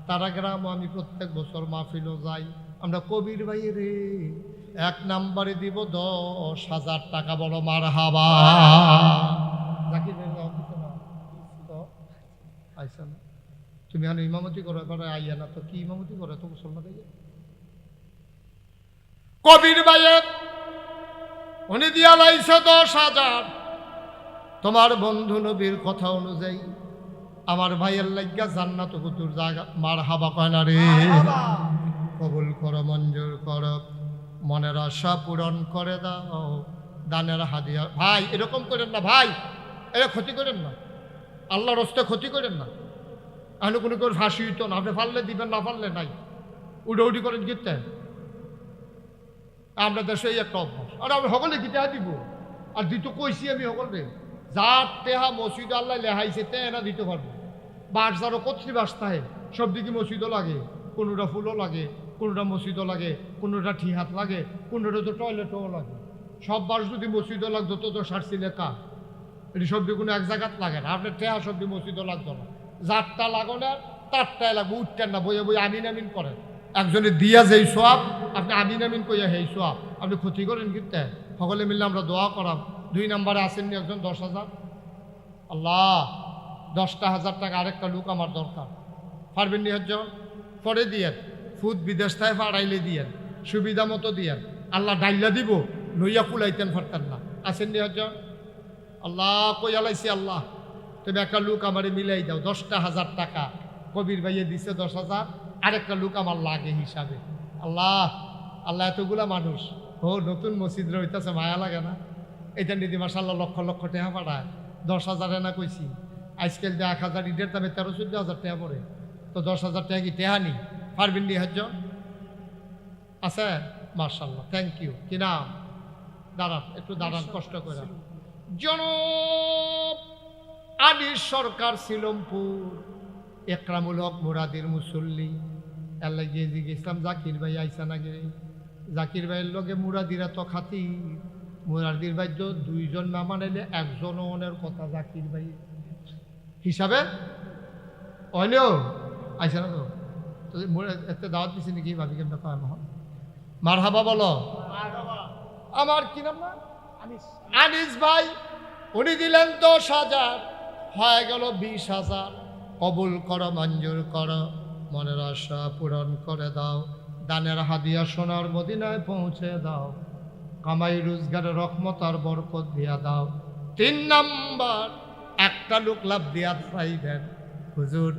তারা গ্রাম আমি প্রত্যেক বছর মাহফিলও যাই। আমরা কবির ভাই রে 1 নম্বরে দিব 10,000 টাকা, বড় মার হাবা। জাকির ভাই দেখছো না তুমি এখন ইমামতি করো এবার আইয়া না তো কি ইমামতি করো তো মুসলমান কবির ভাইয়ের উনি দিয়া লাইছে 10,000 তোমার বন্ধু নবীর কথা অনুযায়ী আমার ভাইয়ের লাগিয়া জান্নাত কুতুর জায়গা মার হাবা কয় না রে কবুল করো মঞ্জুর করো মনের আশা পূরণ করে দাও দানের হাদিয়া ভাই এরকম করেন না ভাই এরা ক্ষতি করেন না আল্লাহর রাস্তায় ক্ষতি করেন না আমি কোনো করে ফাঁসি হইতো না আপনি পারলে দিবেন না পারলে নাই উডি করেন গিতে আমরা দেশে এই একটা অভ্যাস আর আমি সকলে গীতা দিব আর দিতে কইছি আমি সকলে যার টেহা মসজিদ আল্লাহ লেহাইছে তেনা দিতে পারবো বাস যারও কত্রি বাসতায় সব দিকে মসজিদও লাগে কোনোটা ফুলও লাগে কোনোটা মসজিদও লাগে কোনোটা ঠিহাত লাগে কোনোটা তো টয়লেটও লাগে সব বাস যদি মসজিদও লাগতো তো সারছি লেখা এটি সবজি কোনো এক জায়গাত লাগে না আপনার টেহা সবজি মসজিদও লাগতো না যারটা লাগো না তারটাই লাগবে উঠতেন না বইয়ে বই আমিন আমিন করেন একজনে দিয়া যেই সোয়াব আপনি আমিন আমিন কইয়া হেই সোয়াব আপনি ক্ষতি করেন কিন্তু সকলে মিললে আমরা দোয়া করাম 2 নম্বরে আসেননি একজন 10,000 আল্লাহ 10,000 টাকা আরেকটা লোক আমার দরকার পারবেন নি একজন পরে দিয়েন ফুদ বিদেশ থেকে পাড়াইলে দিয়েন সুবিধা মতো দিয়েন আল্লাহ ডাইলা দিব লইয়া কুলাইতেন পারতেন না আসেননি একজন আল্লাহ কইয়ালাইছি আল্লাহ তুমি একটা লোক আমারে মিলাই দাও 10,000 টাকা কবির ভাইয়ে দিছে 10,000 আরেকটা লোক আমার লাগে হিসাবে আল্লাহ আল্লাহ এতগুলা মানুষ ও নতুন মসজিদ রইতেছে মায়া লাগে না এটা নিদি মাসাল্লাহ লক্ষ লক্ষ টাকা পাঠায় 10,000 না কইছি আজকাল যে 1,000 ইটের দামে 13-14,000 টাকা পড়ে তো 10,000 টাকা কি টেহা নি পারবেন নি হজ্জ আছে মার্শাল্লাহ থ্যাংক ইউ কি নাম দাঁড়ান একটু দাঁড়ান কষ্ট করে জনাব আনিস সরকার শিলমপুর একরামুল হক মুরাদির মুসল্লি আল্লাহ গিয়ে জিজ্ঞেসলাম জাকির ভাই আইসা না গে জাকির ভাইয়ের লগে মুরাদিরা তো খাতি মুরাদির ভাই তো 2 জন না মানাইলে একজন ওনের কথা জাকির ভাই হিসাবে অনেও আইসা না তো এতে দাওয়াত দিছি নাকি ভাবি কেমন কয় মার হাবা বলো আমার কি নাম না আনিস ভাই উনি দিলেন 10,000 হয়ে গেল 20,000 কবুল করো মঞ্জুর করো মনের আশা পূরণ করে দাও দানের হাদিয়া সোনার মদিনায় পৌঁছে দাও কামাই রোজগারের রহমত আর বরকত দিয়া দাও 3 নাম্বার একটা লোক লাভ দিয়া চাইবেন হুজুর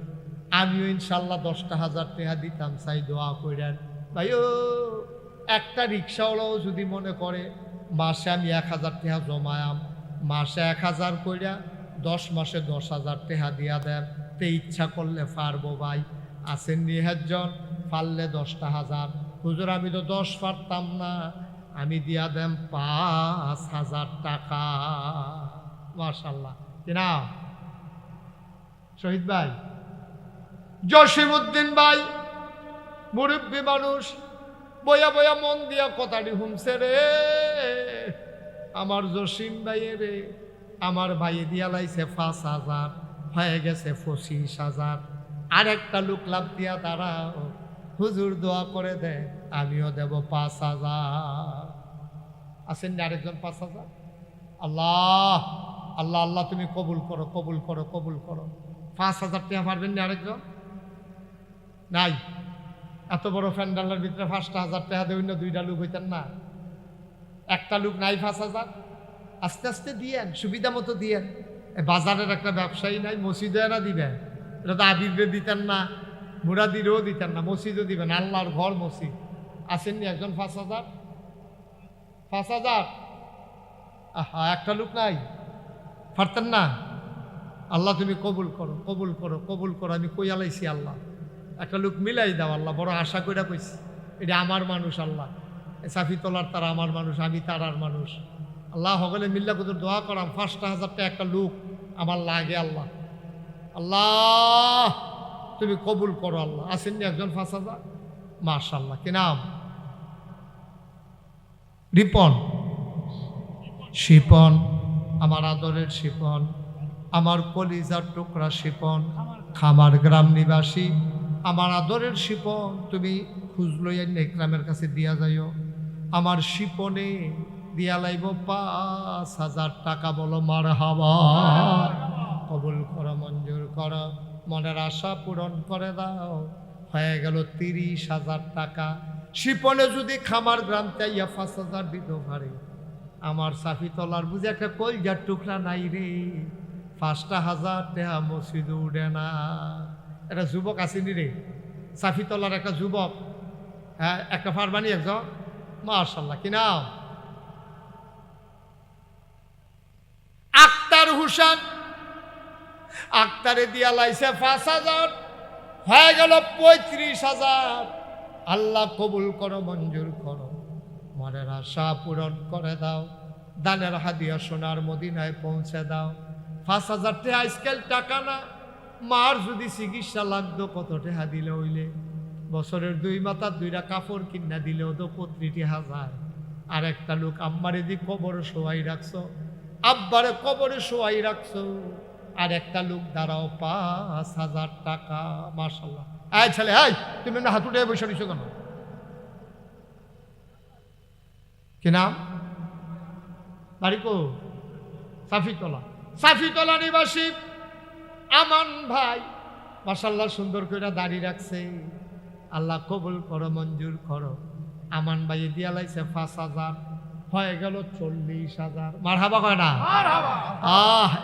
আমিও ইনশাল্লাহ 10,000 টাকা দিতাম চাই দোয়া করেন ভাইও একটা রিক্সাওয়ালাও যদি মনে করে মাসে আমি 1,000 টাকা জমায়াম মাসে 1,000 কইরা 10 মাসে 10,000 টাকা দিয়া দেন তে ইচ্ছা করলে পারবো ভাই আসেন নিহাজন পারলে 10,000 হুজুর আমি তো 10 পারতাম না আমি দিয়া দেন 5,000 টাকা মাশাআল্লাহ কিনা শহীদ ভাই জসিমউদ্দিন ভাই মুরব্বী মানুষ বয়া বয়া মন দিয়া কথাটি শুনছে রে আমার জসিম ভাই রে আমার ভাই দিয়া লাইছে 5,000 হয়ে গেছে 25,000 আরেকটা লোক লাভ দিয়া দাঁড়াও হুজুর দোয়া করে দে আমিও দেব 5,000 আসেন না আরেকজন 5,000 আল্লাহ আল্লাহ আল্লাহ তুমি কবুল করো কবুল করো কবুল করো 5,000 টাকা পারবেন না আরেকজন নাই এত বড় প্যান্ডালের ভিতরে 5,000 টাকা দেবেন না 2টা লোক হইতেন না একটা লোক নাই 5,000 আস্তে আস্তে দিয়েন সুবিধা মতো দিয়েন বাজারের একটা ব্যবসায়ী নাই মসজিদে না দিবেন এটা তো আবিররে দিতেন না মুরাদিরও দিতেন না মসজিদও দিবেন আল্লাহর ঘর মসজিদ আসেননি একজন 5,000 আহা একটা লোক নাই পারতেন না আল্লাহ তুমি কবুল করো কবুল করো কবুল করো আমি কইয়া লাইছি আল্লাহ একটা লোক মিলাই দাও আল্লাহ বড় আশা কইরা কইছি এটা আমার মানুষ আল্লাহ সাফি তোলার তারা আমার মানুষ আমি তারার মানুষ আল্লাহ সকলে মিল্লা কুতুর দোয়া করাম 5,000 টাকা একটা লোক আমার লাগে আল্লাহ আল্লাহ তুমি কবুল করো আল্লাহ আসেননি একজন 5,000 মাশাআল্লাহ কি নাম রিপন শিপন আমার আদরের শিপন আমার কলিজার টুকরা শিপন খামার গ্রাম নিবাসী আমার আদরের শিপন তুমি খুঁজ লইয়া ইকরামের কাছে দিয়া যাইও আমার শিপনে দিয়া লাইব 5,000 টাকা বলো মারহাবা কবুল করো মঞ্জুর করো মনের আশা পূরণ করে দাও। হয়ে গেল 30,000 টাকা। শিপনে যদি খামার গ্রামতে ইয়া 5,000 দিতে পারে, আমার সাফি তলার বুঝে একটা কলজার টুকরা নাই রে। 5,000 টাকা মসজিদে উঠে না। একটা যুবক আসেনি রে, সাফি তলার একটা যুবক, হ্যাঁ, একটা ফারবানি একজন, মাশাআল্লাহ, কি নাম? আক্তার হোসেন। আক্তারে দিয়া লাইছে 5,000, হয়ে গেল 35,000। আল্লাহ কবুল করো, মঞ্জুর করো, মনের আশা পূরণ করে দাও। দানের হাদিয়া সোনার মদিনায় পৌঁছে দাও। 5,000 টাকা আজকাল টাকা না। মার যদি চিকিৎসা লাগতো কত টাকা দিলে হইলে? বছরের 2 মাথার 2টা কাপড় কিনা দিলেও তো 35,000। আর একটা লোক আম্মারে দি কবরে শোয়াই রাখছো, আব্বারে কবরে শোয়াই রাখছো। আর একটা লোক দাঁড়াও 5,000 টাকা। মাশাআল্লাহ। এই ছেলে, এই তুমি না হাতুটে বসে রইছো কেন? কি নাম? বাড়ি কো? সাফিতলা। সাফিতলা নিবাসী আমান ভাই, মাশাআল্লাহ, সুন্দর করে দাড়ি রাখছে। আল্লাহ কবুল করো, মঞ্জুর করো। আমান ভাই দিয়া লাইছে 5,000, হয়ে গেল 40,000। মারহাবা কয় না?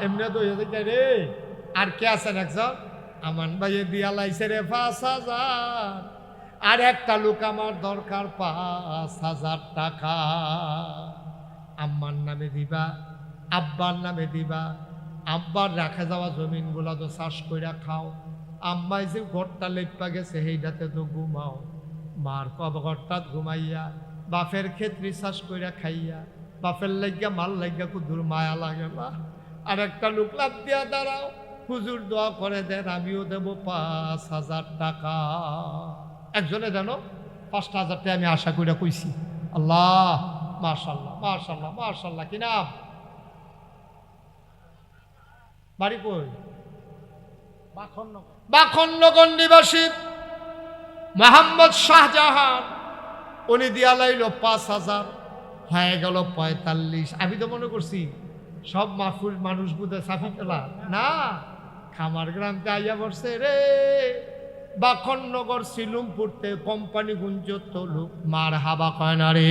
এমনি তো হয়ে যায় রে। আর কে আছেন একজন? আমান ভাই দিয়া লাইছে রে 5,000। আর একটা লোক আমার দরকার 5,000 টাকা। আম্মার নামে দিবা, আব্বার নামে দিবা। আব্বার রাখা যাওয়া জমিনগুলা তো চাষ কইরা খাও। আম্মাই যে ঘরটা লেপা গেছে সেইটাতে তো ঘুমাও। মার ঘরটা ঘুমাইয়া বাপের ক্ষেত্রে চাষ কইরা খাইয়া, বাপের লাগিয়া মাল লাগিয়া কুদুর মায়া লাগে না। আর একটা লোক লাভ দিয়া দাঁড়াও, হুজুর দোয়া করে দেন, আমিও দেব 5,000 টাকা। একজনে জানো 5,000 টাকা আমি আশা কইরা কইছি। আল্লাহ, মাশাআল্লাহ, মাশাআল্লাহ, মাশাআল্লাহ। কি নাম? বাড়ি কই? বাখননগর নিবাসী মোহাম্মদ শাহজাহান। উনি দিয়া লাইল 5,000, হয়ে গেল 45। আমি তো মনে করছি সব মাহফুজ মানুষ বুঝে সাফি পেলা না, খামার গ্রামতে আইয়া পড়ছে রে। বাখননগর সিলুমপুরতে কোম্পানি গুঞ্জত লোক, মার হাবা কয় না রে।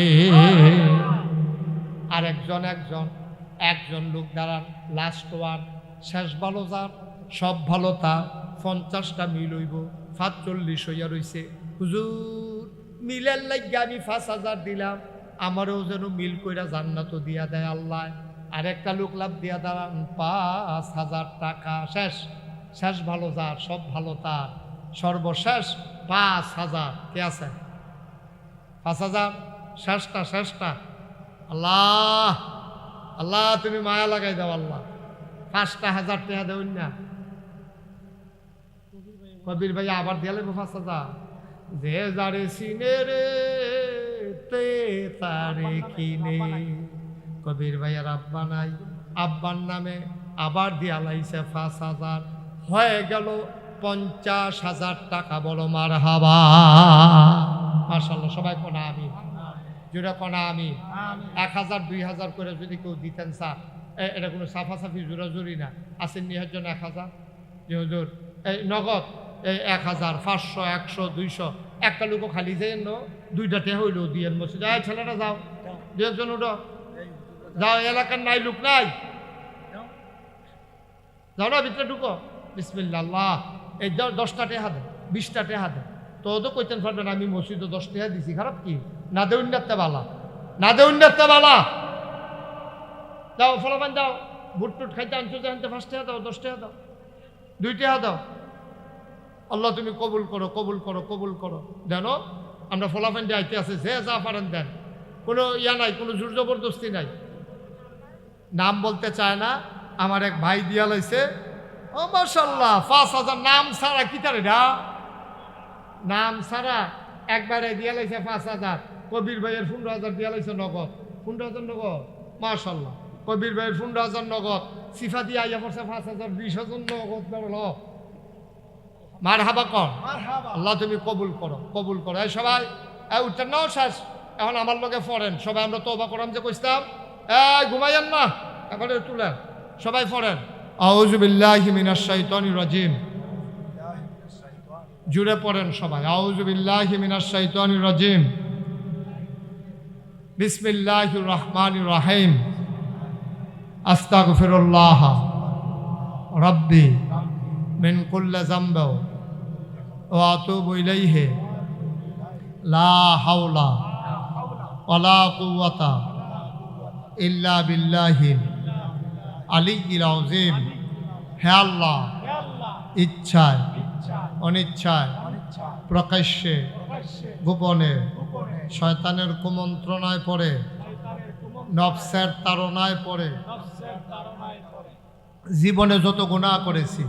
আর একজন লোক দাঁড়ান, লাস্ট ওয়ান, শেষ ভালো যার, সব ভালো তার। 50টা মিল হইব, 45 হইয়া রইছে। হুজুর মিলের লাগিয়া আমি 5,000 দিলাম, আমারও যেন মিল কইরা জান্নাত দিয়া দেয় আল্লাহ। আর একটা লোক লাভ দিয়া দাঁড়ান 5,000 টাকা। শেষ ভালো যার, সব ভালো তার, সর্বশেষ 5,000। কে আছে? 5,000 শেষটা। আল্লাহ, আল্লাহ তুমি মায়া লাগাই দাও আল্লাহ। 5,000 টাকা দেউন না। কবির ভাই আবার দিয়া লাগবো 5,000। যে যারে সিনে রে তে তারে কিনে। কবির ভাইয়ার আব্বা নাই, আব্বার নামে আবার দিয়া লাইছে 5,000, হয়ে গেল 50,000 টাকা। বলো মারহাবা। মাশাআল্লাহ। সবাই কোনা আমি জোরে কোনা আমি। 1,000 2,000 করে যদি কেউ দিতেন স্যার, এটা কোনো সাফাসাফি জোরাজুরি না। আসেন নিহার জন্য 1,000 যে হুজুর এই নগদ, এই 1,000 500 100 200। একটা লোকও খালি যায় ন, 2টা টেহা হইল দিয়েন মসজিদে। ছেলেটা যাও, 2 জন উঠো, যাও। এলাকার নাই লোক নাই, যাও না ভিতরে ঢুকো। বিসমিল্লাহ। আল্লাহ, এই 10টা টেহা দেন, 20টা টেহা দেন। তো কইতেন পারবেন আমি মসজিদে 10 টেহা দিছি, খারাপ কি? না দে উন্নতে বালা, না দে উন্নতে বালা। যাও ফলাফান যাও, বুট টুট খাইতে আনছো, জানতে 5 টাকা দাও, 10 টাকা দাও, 2 টাকা দাও। আল্লাহ তুমি কবুল করো, কবুল করো, কবুল করো। জানো আমরা ফলাফান দিয়ে আইতে আছে, যে যা পারেন দেন, কোনো ইয়া নাই, কোনো জোর জবরদস্তি নাই। নাম বলতে চায় না, আমার এক ভাই দিয়া লাইছে। ও মাশাআল্লাহ, 5,000 নাম ছাড়া কি তার এটা? নাম ছাড়া একবারে দিয়া লাইছে 5,000। কবির ভাইয়ের 15,000 দিয়া লাইছে নগদ। 15,000 নগদ। মাশাআল্লাহ। কবির ভাইয়ের 15,000 নগদ। সিফা দিয়ে আইয়া পড়ছে 5,000, 20,000 নগদ। বলো মারহাবা কর। আল্লাহ তুমি কবুল করো, কবুল করো। এই সবাই উঠতেন নাও, শেষ। এখন আমার লগে ফরেন সবাই, আমরা তওবা করাম যে কইতাম, এই ঘুমাইয়েন না, এখন তুলেন সবাই ফরেন। আউযু বিল্লাহি মিনাশ শাইতানির রাজিম। জুড়ে পড়েন সবাই। আউযু বিল্লাহি মিনাশ শাইতানির রাজিম। বিসমিল্লাহির রহমানির রহিম। আস্তাগফিরুল্লাহ রাব্বি মিন কুল্লি যামবি ওয়া আতুবু ইলাইহি লা হাওলা ওয়ালা কুওয়াতা ইল্লা বিল্লাহিল আলিয়্যিল আযীম। হে আল্লাহ, ইচ্ছায় অনিচ্ছায় প্রকাশ্যে গোপনে শয়তানের কুমন্ত্রণায় পড়ে নফসের তাড়নায় পড়ে জীবনে যত গুনাহ করেছি,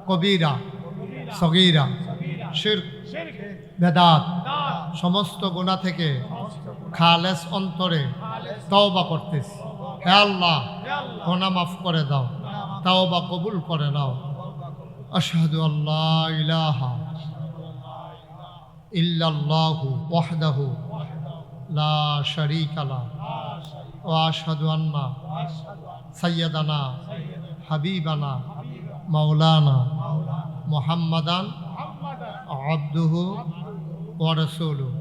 কবিরা সগীরা শিরক বেদাত সমস্ত গুনাহ থেকে খালেস অন্তরে তওবা করতেছি। হে আল্লাহ, গুনাহ মাফ করে দাও, তওবা কবুল করে নাও। আশহাদু আল্লা ইলাহা ইল্লাল্লাহু ওয়াহদাহু লা শারীকা লাহু ওয়া আশহাদু আন্না সাইয়্যিদানা হাবিবানা মাওলানা মুহাম্মাদান আবদুহু ওয়া রাসূলুহু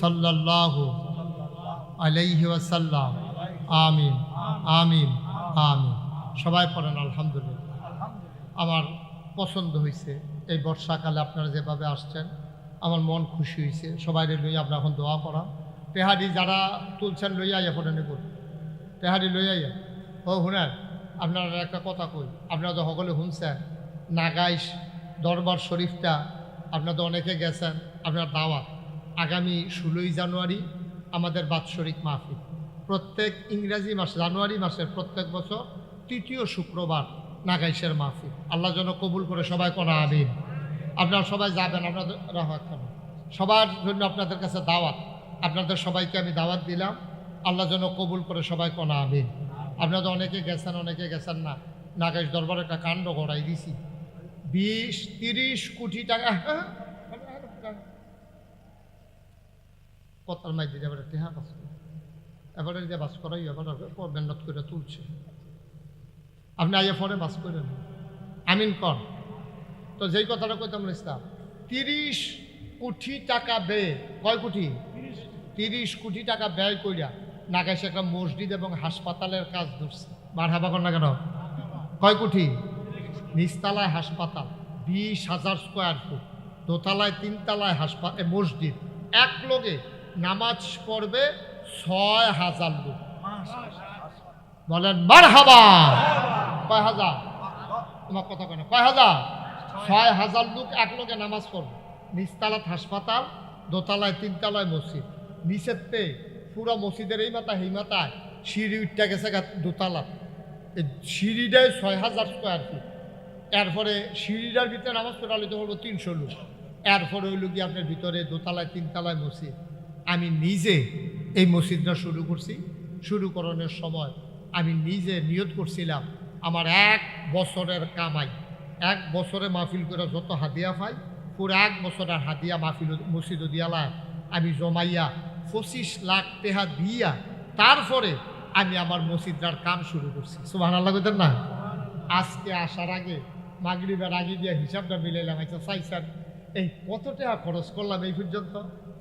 সাল্লাল্লাহু আলাইহি ওয়াসাল্লাম। আমিন আমিন আমিন। সবাই পড়েন আলহামদুলিল্লাহ। আমার পছন্দ হয়েছে এই বর্ষাকালে আপনারা যেভাবে আসছেন, আমার মন খুশি হয়েছে। সবাই লইয়া আপনার এখন দোয়া করা। তেহারি যারা তুলছেন লইয়া আইয়া পড়ে নেব, তেহারি লইয়া আইয়া। ও হুনার, আপনারা একটা কথা কই, আপনারা তো সকলে শুনছেন নাগাইশ দরবার শরীফটা আপনাদের অনেকে গেছেন। আপনার দাওয়াত আগামী 16ই জানুয়ারি আমাদের বাৎসরিক মাহফিল। প্রত্যেক ইংরাজি মাস জানুয়ারি মাসের প্রত্যেক বছর তৃতীয় শুক্রবার নাগাইশের মাহফিল। আল্লাহ যেন কবুল করে সবাই কোনা আমিন। আপনারা সবাই যাবেন, আপনাদের সবার জন্য আপনাদের কাছে দাওয়াত। আপনাদের সবাইকে আমি দাওয়াত দিলাম, আল্লাহ যেন কবুল করে সবাই কোনা আমিন। আপনাদের অনেকে গেছেন, অনেকে গেছেন না। নাগাইশ দরবারে একটা কাণ্ড গড়াই দিছি, 20-30 কোটি টাকা কথার মাই দিতে এবারে টেহা বাস করে, এবারে যে বাস করাই এবার মেহনত করে তুলছে। আপনি আইয়া পরে বাস করেন আমিন কর। তো যেই কথাটা কইতাম ইসলাম, 30 কোটি টাকা ব্যয়, কয় কোটি? 30 কোটি টাকা ব্যয় কইরা নাগাইশে একটা মসজিদ এবং হাসপাতালের কাজ ধরছে। মারহাবা কর না কেন? কয় কোটি? নিচতলায় হাসপাতাল 20,000 স্কোয়ার ফুট, দোতলায় 3 তলায় মসজিদ, এক লোকে নামাজ পড়বে 6,000 লোক। বলেন মারহাবা। কয় হাজার? তোমার কথা কয় না, কয় হাজার? 6,000 লোক এক লোকে নামাজ পড়বে। নিচতলায় হাসপাতাল, দোতলায় 3 তলায় মসজিদ, নিচের পে পুরো মসজিদের এই মাথা এই মাথায় সিঁড়ি উঠতে গেছে দোতলা। সিঁড়িটাই 6,000 স্কোয়ার ফিট। এরপরে সিঁড়িটার ভিতরে নামাজ পড়ালে তো বলবো 300 লোক। এরপরে ওই লোকই আপনার ভিতরে দোতলায় 3 তলায় মসজিদ। আমি নিজে এই মসজিদটা শুরু করছি। শুরু করানোর সময় আমি নিজে নিয়ত করছিলাম আমার 1 বছরের কামাই, 1 বছরে মাহফিল করে যত হাদিয়া পাই পুরো 1 বছরের হাদিয়া মাহফিল মসজিদ দিয়ালায় আমি জমাইয়া 25 লাখ টাকা দিয়া তারপরে আমি আমার মসজিদটার কাম শুরু করছি। সুবহানাল্লাহ কইতেন না? আজকে আসার আগে মাগরিবের আগে দিয়ে হিসাবটা মিলাইলাম। আচ্ছা চাইছেন এই কত টাকা খরচ করলাম এই পর্যন্ত?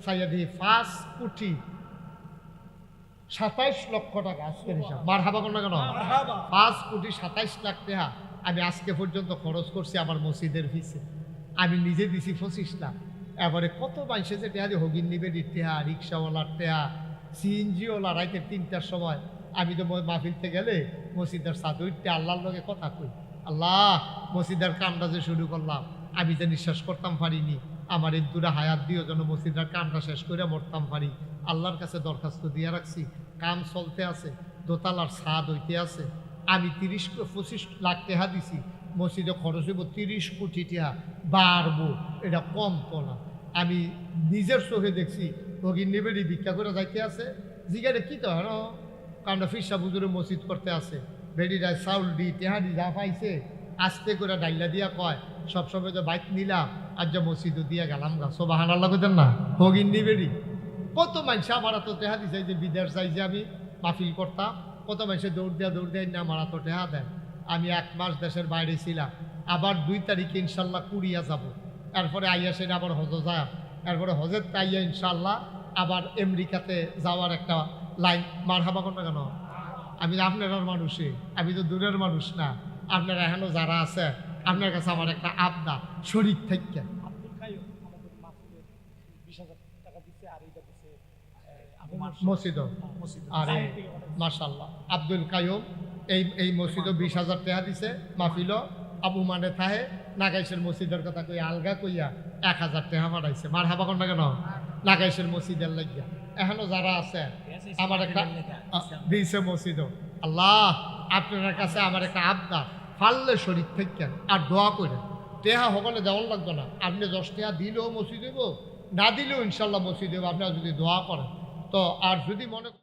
চাইয়া দিয়ে 5 কোটি 27 লক্ষ টাকা আজকের হিসাব। মারহাবা কোন না কেন? 5 কোটি 27 লাখ টাকা আমি আজকে পর্যন্ত খরচ করছি আমার মসজিদের ফিসে। আমি নিজে দিছি 25 লাখ। এবারে কত মানুষে যে টেহা দিয়ে হগিন নিবে টেহা, রিক্সাওয়ালার টেহা, সিএনজিওয়ালা রাইতে 3টার সময় আমি তো মাহফিলতে গেলে মসজিদের সাদুইতে আল্লাহর লগে কথা কই, আল্লাহ মসজিদের কামটা যে শুরু করলাম আমি যে নিঃশ্বাস করতাম পারিনি, আমার এই দূরে হায়াত দিও যেন মসজিদের কামটা শেষ করে মরতাম পারি। আল্লাহর কাছে দরখাস্ত দিয়ে রাখছি, কাম চলতে আছে, দোতলার ছাদ হইতে আছে। আমি 25 লাখ টাকা দিছি, মসজিদে খরচ হইব 30 কোটি টাকা, বাড়বো, এটা কম তো না। আমি নিজের চোখে দেখছি ভগিন নিবেড়ি ভিক্ষা করে যাইতে আছে। জিগারে কি তো হ্যাঁ কামটা ফিরসা বুজুরে মসজিদ করতে আছে, বেডিরায় চাউল দি টেহারি যা পাইছে আস্তে করে ডাইলা দিয়া কয় সবসময় তো বাইক নিলাম আর যা মসজিদও দিয়া গেলাম গা। সুবহানাল্লাহ কইতেন না? ভগিন নিবেড়ি কত মানুষ আমার তো টেহা দিছে যে বিদেশ যাই যে আমি মাহফিল করতাম, কত মানুষে দৌড় দেয় না আমার তো টেহা দেয়। আমি 1 মাস দেশের বাইরে ছিলাম, আবার 2 তারিখে ইনশাল্লাহ কুড়িয়া যাব। এরপরে আইয়া সেটা আবার হজ যায়, এরপরে হজের আইয়া ইনশাল্লাহ আবার আমেরিকাতে যাওয়ার একটা লাইন। মারহাবা কোন না কেন? আমি আপনার মানুষই, আমি তো দূরের মানুষ না। আপনারা এখনো যারা আছে, আপনার কাছে আমার একটা আবদার, শরীর থেকে মসজিদ। আরে মাশাল্লাহ, আব্দুল কাইয়ুম এই মসজিদও 20,000 টাকা দিছে। মাহফিল আবু মানে থাহে নাগাইশের মসজিদের কথা কই আলগা কইয়া 1,000 টাকা পাঠাইছে। মারহাবা কোন না কেন? নাগাইশের মসজিদের লাগিয়া এখনো যারা আছে আমার একটা দিয়েছে মসজিদও। আল্লাহ আপনার কাছে আমার একটা আবদার, ফাললে শরীর থেকে আর দোয়া করে টেহা সকলে দেওয়ান লাগবে না। আপনি 10 টাকা দিলেও মসজিদ দেব, না দিলেও ইনশাল্লাহ মসজিদ দেবো, আপনারা যদি দোয়া করেন তো। আর যদি মনে